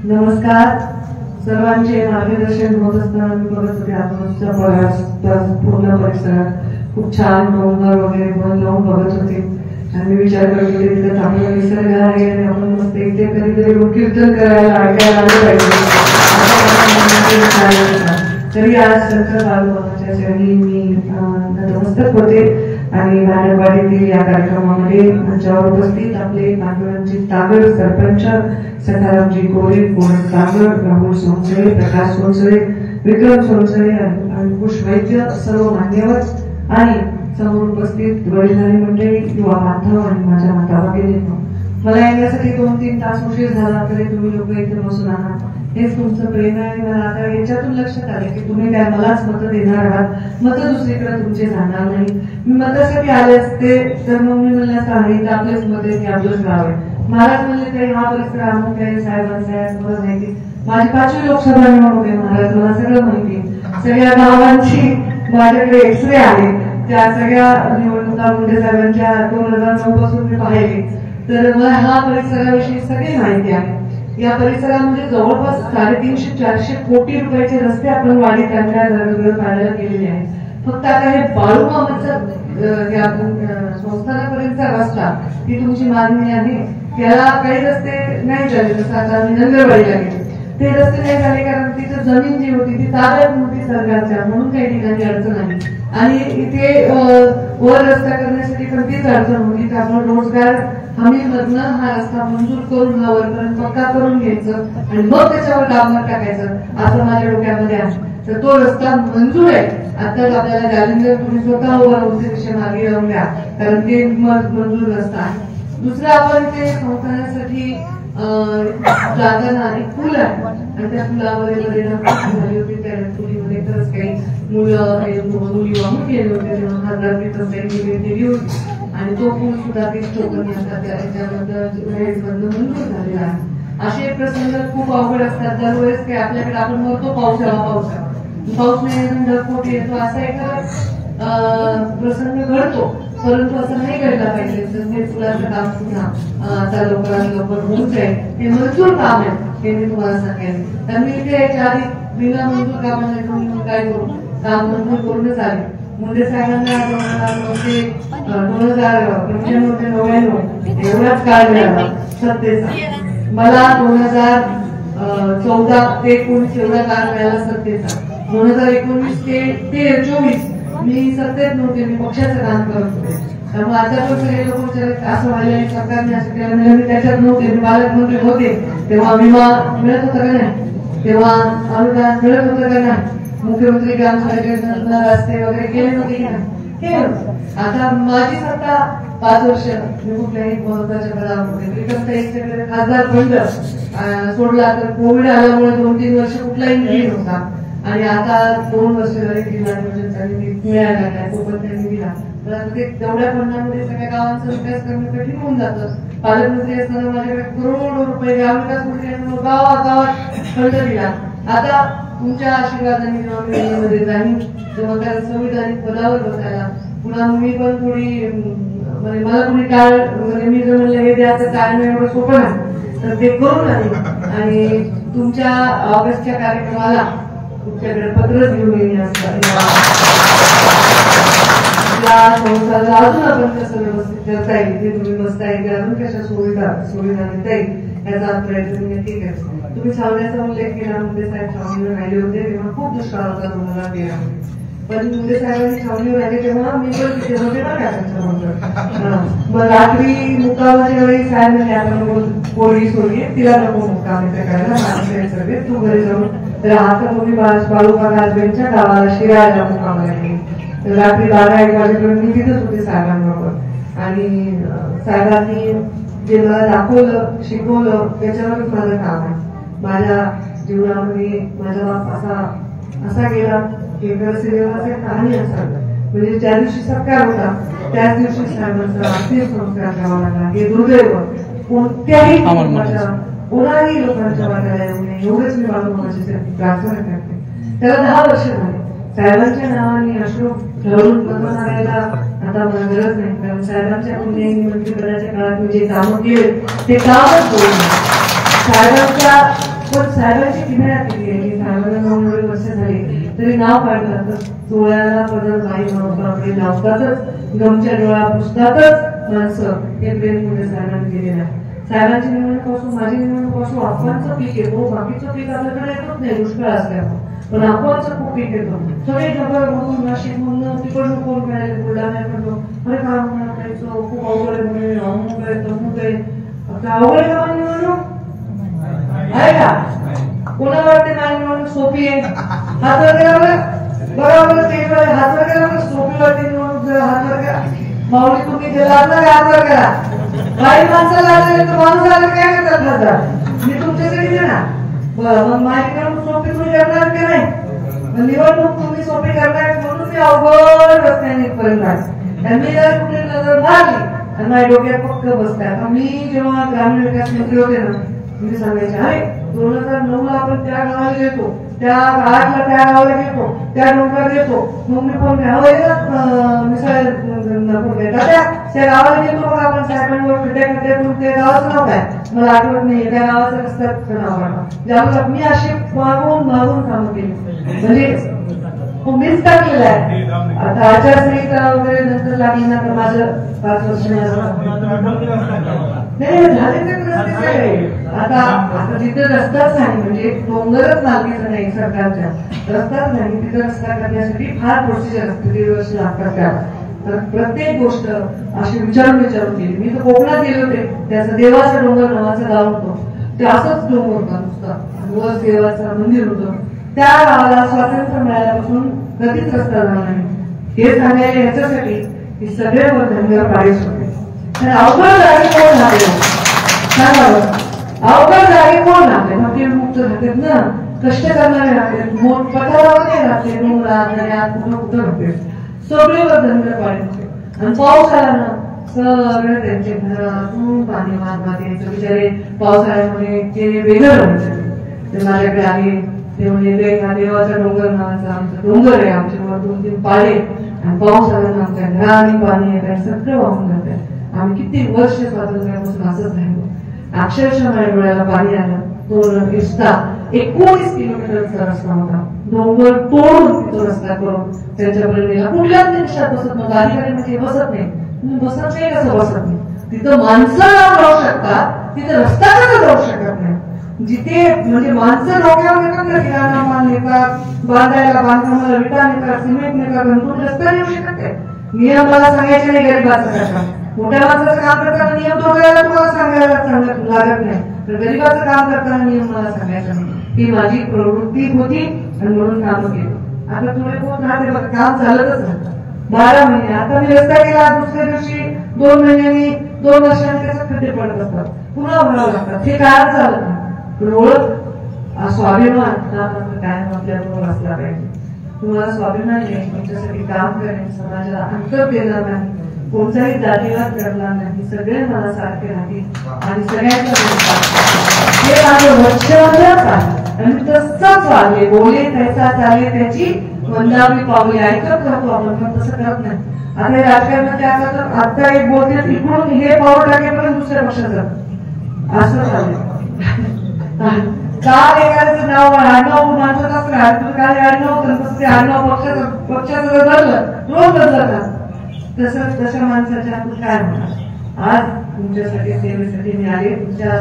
नमस्कार. सर्वांचे मार्गदर्शन होत असताना मी बघत होते आजूबाजूच्या पूर्ण परिसरात खूप छान डोंगर वगैरे मन लावून बघत होते आणि मी विचार करत होते तिथे चांगला निसर्ग आहे आणि आपण मस्त इथे कधीतरी कीर्तन करायला ऐकायला आलं पाहिजे. तरी आज संत बालभवनाच्या चरणी मी नतमस्तक होते आणि भांडणवाडीतील या कार्यक्रमामध्ये मंचावर उपस्थित आपले पांडुरंगजी तागड सरपंच, सखारामजी गोरे, गोरख तागड, राहुल सोनसळे, प्रकाश सोनसळे, विक्रम सोनसळे, अंकुश वैद्य, सर्व मान्यवर आणि समोर उपस्थित वडीलधारी मंडळी, युवा बांधव आणि माझ्या माता भगिनींनो, मला येण्यासाठी 2-3 तास उशीर झाला तरी तुम्ही लोक इथे बसून आहात. हेच तुमचं प्रेम आहे आणि मला आता याच्यातून लक्षात आलं की तुम्ही काय मलाच मतं देणार आहात, मतं दुसरीकडे तुमचे जाणार नाही. मी मतासाठी आले असते तर मग मी म्हणलं असं आहे तर आपलेच मत आहे की आपलंच गाव आहे. महाराज म्हणले तरी हा परिसर अमुक आहे, साहेबांचा आहे, मला माहिती. माझी 5वी लोकसभा निवडणूक आहे महाराज, मला सगळं माहिती. सगळ्या गावांची माझ्याकडे एक्सरे आहे. त्या सगळ्या निवडणुका मुंडे साहेबांच्या 2009 पासून मी पाहिले तर मला हा परिसराविषयी सगळी माहिती आहे. या परिसरामध्ये जवळपास 350-400 कोटी रुपयाचे रस्ते आपण वाढीत आणल्या पाहायला गेलेले आहेत. फक्त आता हे बाळूमामाचा संस्थानापर्यंतचा रस्ता ती तुमची मागणी आहे. त्याला काही रस्ते नाही झाले, जसं आता मी नंदरवाडीला गेले ते रस्ते नाही झाले कारण तिथं जमीन जी होती ती ताब्यात नव्हती सरकारच्या, म्हणून काही ठिकाणी अडचण आली. आणि इथे वर रस्ता करण्यासाठी पण तीच अडचण होती. त्यामुळे रोजगार हमीमधनं हा रस्ता मंजूर करून वरपर्यंत पक्का करून घ्यायचं आणि मग त्याच्यावर डांबर टाकायचं असं माझ्या डोक्यामध्ये आहे. तर तो रस्ता मंजूर आहे. आता आपल्याला जालिंदर तुम्ही स्वतः उभा राहून विषय मागे लावून द्या कारण ते मंजूर रस्ता आहे. दुसरं आपण ते संस्थानासाठी जाताना एक पूल आहे आणि त्या पुलावर झाली होती. त्या पुलीमध्ये खरंच काही मुली वाहून गेले होते तेव्हा हजारची तसं दिली होती आणि तो पूल सुद्धा 30 टोकन त्याच्याबद्दल मंजूर झालेला आहे. असे प्रसंग खूप अवघड असतात. दरवेळेस काही आपल्याकडे आपण म्हणतो पाऊस पाऊस नाही ढगफोट येतो असा एक प्रसंग घडतो, परंतु असं नाही घडला पाहिजे. हे पुलाचं काम सुद्धा आता लवकरात लवकर होऊन जाईल. हे मंजूर काम आहे हे मी तुम्हाला सांगेन. तर मी इथे याच्या आधी बिना मंजूर कामाला काय करू काम मंजूर करूनच आले. मुंडे साहेबांना 2095 एवढाच काळ मिळाला सत्तेचा. मला 2014 ते 19 एवढा काळ मिळाला सत्तेचा. 2019 ते 24 मी सत्तेत नव्हते, मी पक्षाचं काम करत होते. त्यामुळे आता पण सगळे लोक असं व्हायला सरकारने असं केलं म्हणजे मी त्याच्यात नव्हते. मी पालकमंत्री होते तेव्हा विमा मिळत होता का नाही, तेव्हा अनुदान मिळत होतं का नाही, मुख्यमंत्री ग्राम योजना रस्ते वगैरे केले नव्हते की नाही. आता माझी सत्ता 5 वर्ष मी कुठल्याही महत्वाच्या पदावर होते. एक खासदार फंड सोडला तर कोविड आल्यामुळे 2-3 वर्ष कुठलाही निधी नव्हता आणि आता 2 वर्ष झाली जिल्हा नियोजनचा निधी मिळाला नाही, तो पण त्यांनी दिला. तर ते तेवढ्या फंडामध्ये सगळ्या गावांचा विकास करणं कठीण होऊन जातं. पालकमंत्री असताना माझ्याकडे करोडो रुपये ग्रामविकास मंत्री गावागावात फंड दिला. आता तुमच्या आशीर्वादाने मध्ये जाईन जेव्हा त्या संविधानिक पदावर बसायला पुन्हा मी पण थोडी म्हणजे मला कोणी टाळ म्हणजे मी जर म्हणलं हे द्यायचं टाळणं एवढं सोपं नाही तर ते करून आले आणि तुमच्या ऑगस्टच्या कार्यक्रमाला तुमच्याकडे पत्रच घेऊन येईल. या संस्थाला अजून आपण कसं व्यवस्थित करता येईल ते तुम्ही बसता येईल अजून कशा सुविधा देता येईल याचा प्रयत्न मी नक्की करतो. तुम्ही छावण्याचा उल्लेख केला. मुंडे साहेब छावणीवर राहिले होते तेव्हा खूप दुष्काळ होता 2013 पण मुंडे साहेबांनी छावणीवर राहिले तेव्हा मी पण तिथे होते ना त्याच्यानंतर. मग रात्री मुक्कामाच्या वेळी साहेब म्हणजे आपण पोळी सोडली तिला नको मुक्काम करायला तू घरी जाऊन राहता तुम्ही बाळूबागाच्या गावाला शिरायला मुक्कामाला गेली. रात्री 12-1 वाजेपर्यंत मी तिथंच होते साहेबांबरोबर आणि साहेबांनी जे मला दाखवलं शिकवलं त्याच्यावरच माझं काम आहे. माझ्या जीवनामध्ये माझा बाप असा गेला की सिनेमाचा कहाणी असा म्हणजे ज्या दिवशी सत्कार होता त्याच दिवशी साहेबांचा अंतिम संस्कार करावा लागला. हे दुर्दैव कोणत्याही कोणाही लोकांच्या वाट्याला येऊ नये एवढेच मी बाळूमामाची प्रार्थना करते. त्याला 10 वर्ष झाले. साहेबांच्या नावाने अशोक ठरवून बनवणाऱ्याला आता मला गरज नाही कारण साहेबांच्या पुण्याई मंत्रिपदाच्या काळात मी जे कामं केले ते कामच करून साहेबांच्या पण साहेबांची किनाऱ्या केली आहे की साहेबांना 9 वर्ष झाली तरी नाव काढलं तर सोहळ्याला पदर नाही म्हणून आपले लावतातच, गमच्या डोळा पुसतातच माणसं हे प्रेम मोठे साहेबांनी केलेलं आहे. साहेबांची निवडणूक असो, माझी निवडणूक असो, अफवांचं पीक येतो, बाकीचं पीक आपल्याकडे येतच नाही दुष्काळ असल्यामुळे, पण अफवांचं खूप पीक येतो. सगळे जबर म्हणून नाशिक म्हणून तिकडून कोण मिळाले बुलढाण्याकडून अरे का म्हणायचं खूप अवघड आहे, अमुक आहे तमुक आहे. अवघड का निवडणूक आहे का? कोणाला वाटते माझी निवडणूक सोपी आहे? हात वर केला बरोबर स्टेजवर हात वर केला सोपी वाटते निवडणूक. जर हात वर केला माऊली तुम्ही ते लादला हात वर केला काही माणसाला लागले तर माणूस आला काय करतात खासदार मी तुमच्यासाठी देणार. बरं मग माझी निवडणूक सोपी तुम्ही करणार की नाही? निवडणूक तुम्ही सोपी करणार म्हणून मी अवघड रस्त्याने इथपर्यंत आहे. मी जर कुठे नजर मारली आणि माझ्या डोक्यात फक्त बसतात. मी जेव्हा ग्रामीण विकास मंत्री होते ना मी सांगायचे अरे 2009 ला आपण त्या गावाला गेलो, त्या घाटला त्या गावाला गेलो, त्या डोंगरात गेलो, मग मी फोन मिसळ त्या गावाला गेलो बघा आपण साहेबांवर ते गावाचं नाव काय मला आठवत नाही, त्या गावाचं रस्त्याचं नाव आठवत. मी अशी मागून मागून कामं केली म्हणजे मीच टाकलेलं आहे. आता आचारसंहिता वगैरे नंतर लागली ना तर माझं 5 वर्ष नाही झाले ते आता जिथे रस्ताच नाही म्हणजे डोंगरच मालकीचं नाही सरकारच्या रस्ताच नाही तिथे रस्ता करण्यासाठी फार प्रोसिजर असते, 1.5 वर्ष लागतात त्याला. तर प्रत्येक गोष्ट अशी विचारून केली. मी तर कोकणात गेले होते, त्याचं देवाचा डोंगर नावाचं गाव होतं, ते असंच डोंगर होता नुसता, रोज देवाचं मंदिर होतं. त्या गावाला स्वातंत्र्य मिळाल्यापासून कधीच रस्ता झाला नाही. हे सांगायला याच्यासाठी की सगळे धनगर पाडीस होते. अवघड जागी कोण झाले सांगावं, अवघड जागी कोण राहते फकीर मुक्त राहतात ना, कष्ट करणारे राहतात, पठारावर राहते, डोंगरात दऱ्यात कुठं कुठं राहते, सगळे धनगर पाडीस होते. आणि पाऊस आला ना सगळं त्यांचे घरातून पाणी वाहत यायचं. बिचारे पावसाळ्यामध्ये ते वेगळं राहायचं. ते माझ्याकडे आले ते म्हणजे देवाचा डोंगर नावाचा आमचा डोंगर आहे, आमच्यावर 2-3 पाडे आणि पाऊस आला ना आमच्या घराने पाणी येत सगळं वाहून जात. आम्ही किती वर्ष स्वातंत्र्यापासून असंच राहिलो. अक्षरशः माझ्या डोळ्याला पाणी आलं. तो रस्ता 19 किलोमीटरचा रस्ता होता, डोंगर तोडून तो रस्ता करून त्यांच्यापर्यंत गेला. कुठल्याच निमिषात बसत नव्हतं. अधिकारी म्हणजे बसत नाही, बसत नाही कसं बसत नाही, तिथं माणसं जाऊ शकतात, तिथं रस्ता कसं जाऊ शकत नाही. जिथे म्हणजे माणसं डोक्यावर येतात ना किराणा माल नेतात, बांधायला बांधकामाला विटा नेतात, सिमेंट नेतात, तुम्ही रस्ता नेऊ शकत नाही. नियम मला सांगायचे नाही गरीबाचं कशा, मोठ्या माणसाचं काम करताना नियम तोडायला तुम्हाला सांगायला लागत नाही, तर गरीबाचं काम करताना नियम मला सांगायचा नाही. ही माझी प्रवृत्ती होती आणि म्हणून काम केलं. आता थोडे बहुत राहते बघ काम चालतच राहतं 12 महिने. आता मी रस्ता केला, दुसऱ्या दिवशी 2 महिन्यांनी 2 वर्षांनी त्याचे खड्डे पडत असतात, पुन्हा भरावं लागतात. हे काय चालत नाही. पण ओळख स्वाभिमान कायम आपल्याबरोबर असला पाहिजे. तुम्हाला स्वाभिमान नाही, तुमच्यासाठी काम करेन, समाजाला अंतर देणार नाही, कोणताही जातीवाद करणार नाही, सगळे मला सारखे राहतील आणि सगळ्यांचा हे माझं वचनच आहे. आणि तसंच वागले, बोले त्याचा चाले त्याची वंदावी पावले ऐकत राहतो आपण, पण तसं करत नाही. आता राजकारणाच्या आता एक बोलते तिकडून हे पाऊल टाकेपर्यंत दुसऱ्या पक्षाचं असं झालं. काल एखाद्याचं नाव आडनाव माणसात असलं काल आडनाव होतं, तसं ते आडनाव पक्षाचं जर धरलं रोज बदलतात. तशा माणसाच्या आपण काय म्हणतात. आज तुमच्यासाठी सेवेसाठी मी आले, तुमच्या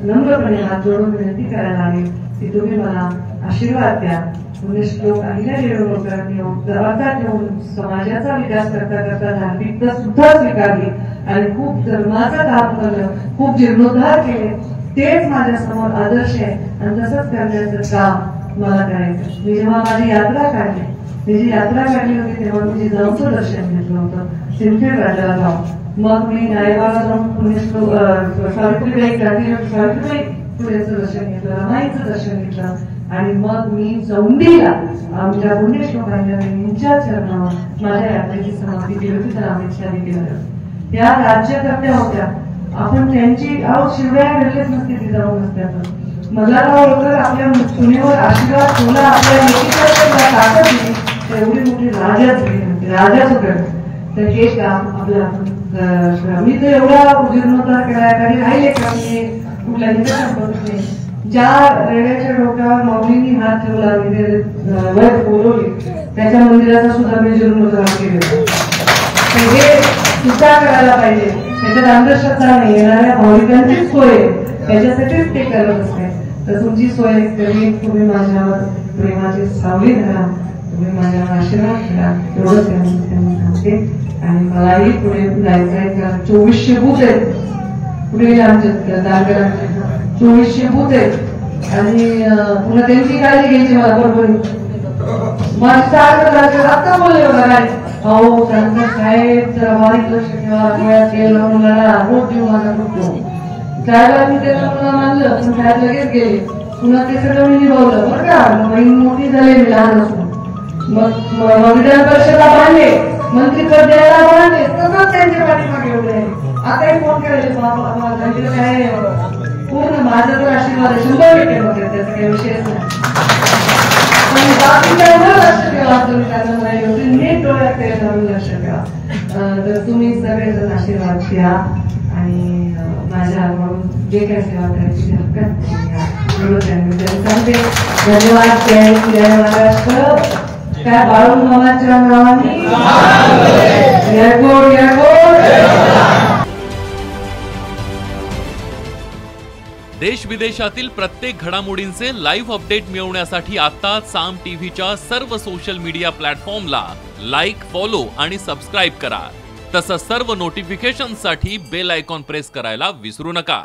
नम्रपणे हात जोडून विनंती करायला आले की तुम्ही मला आशीर्वाद द्या. पुण्यश्लोक अहिल्यादेवी अर्थात ठेवून समाजाचा विकास करता करता धार्मिकता सुद्धा स्वीकारली आणि खूप धर्माचं काम केलं, खूप जीर्णोद्धार केले. तेच माझ्या समोर आदर्श आहे आणि तसंच करण्याचं काम मला करायचं. मी जेव्हा माझी यात्रा काढली, मी जी यात्रा काढली होती तेव्हा मी जिजाऊंचं दर्शन घेतलं होतं सिंदखेड राजाला जाऊन. मग मी नायगावला जाऊन पुण्यश्लोक सावित्रीबाई सावित्रीबाई पुण्याचं दर्शन घेतलं, रमाईचं दर्शन घेतलं आणि मग मी चौंडीला आमच्या पुण्यश्लोकांच्या चरणावर माझ्या यात्रेची समाप्ती केली होती. तर अमित शाह देखील त्या राज्यकर्त्या होत्या. आपण त्यांची शिवड्या घडलेच नसते ती जाऊन नसत्यात. मला काय होतं आपल्या पुण्यावर आशीर्वाद ठेवला, आपल्या ताकद एवढी मोठी राजाच राजाच होत. तर हे काम आपलं मी तर एवढा जीर्णोद्धार केला, काही राहिले का मी कुठल्या संपर्क नाही. ज्या रेड्याच्या डोक्यावर माऊलींनी हात ठेवला आणि वैद बोलवली त्याच्या मंदिराचा सुद्धा मी जीर्णोद्धार केलेला. हे सुद्धा करायला पाहिजे. त्याच्यात अंधश्रद्धा नाही, येणाऱ्या भाविकांचीच सोय त्याच्यासाठीच ते करत असते. तर तुमची सोय कमी, तुम्ही माझ्यावर प्रेमाची सावली धरा, तुम्ही माझ्यावर आशीर्वाद करा, एवढंच त्यांना सांगते. आणि मलाही पुढे जायचं आहे, कारण 2400 बूथ आहेत पुढे आमच्या दारगडांचे 2400 बूथ आहेत आणि पुन्हा त्यांची काळजी घ्यायची मला बरोबर. माझी आता बोलले बघा अहो त्यांचं साहेब जरा बारीक लक्ष ठेवा, डोळ्यात तेल लावून मला रोज देऊ माझा कुठतो साहेबांना मी त्याला मला मानलं पण साहेब लगेच गेले. पुन्हा ते सगळं मी निभावलं बरं का. बहीण मोठी झाली, मी लहान असून मग विधान परिषदला बांधले, मंत्रीपद द्यायला बांधले, सगळं त्यांच्या पाठीमागे एवढे आहे. आताही फोन करायचे काय पूर्ण माझा तर आशीर्वाद 100% होते, त्याचा काही विषयच नाही. लक्ष ठेवा, तुम्ही त्यांना म्हणाले होते नीट डोळ्यात ते लक्ष ठेवा. तर तुम्ही सगळेजण आशीर्वाद द्या आणि माझ्याकडून जे काही सेवा करायची हक्क सांगते. धन्यवाद. जय महाराष्ट्र. काय बाळू मामाच्या नावाने जयगोड जयगोड. देश विदेशातील प्रत्येक घडामोडींचे लाईव्ह अपडेट मिळवण्यासाठी आता साम टीव्हीच्या सर्व सोशल मीडिया प्लॅटफॉर्मला लाईक, फॉलो आणि सबस्क्राईब करा. तसंच सर्व नोटिफिकेशनसाठी बेल आयकॉन प्रेस करायला विसरू नका.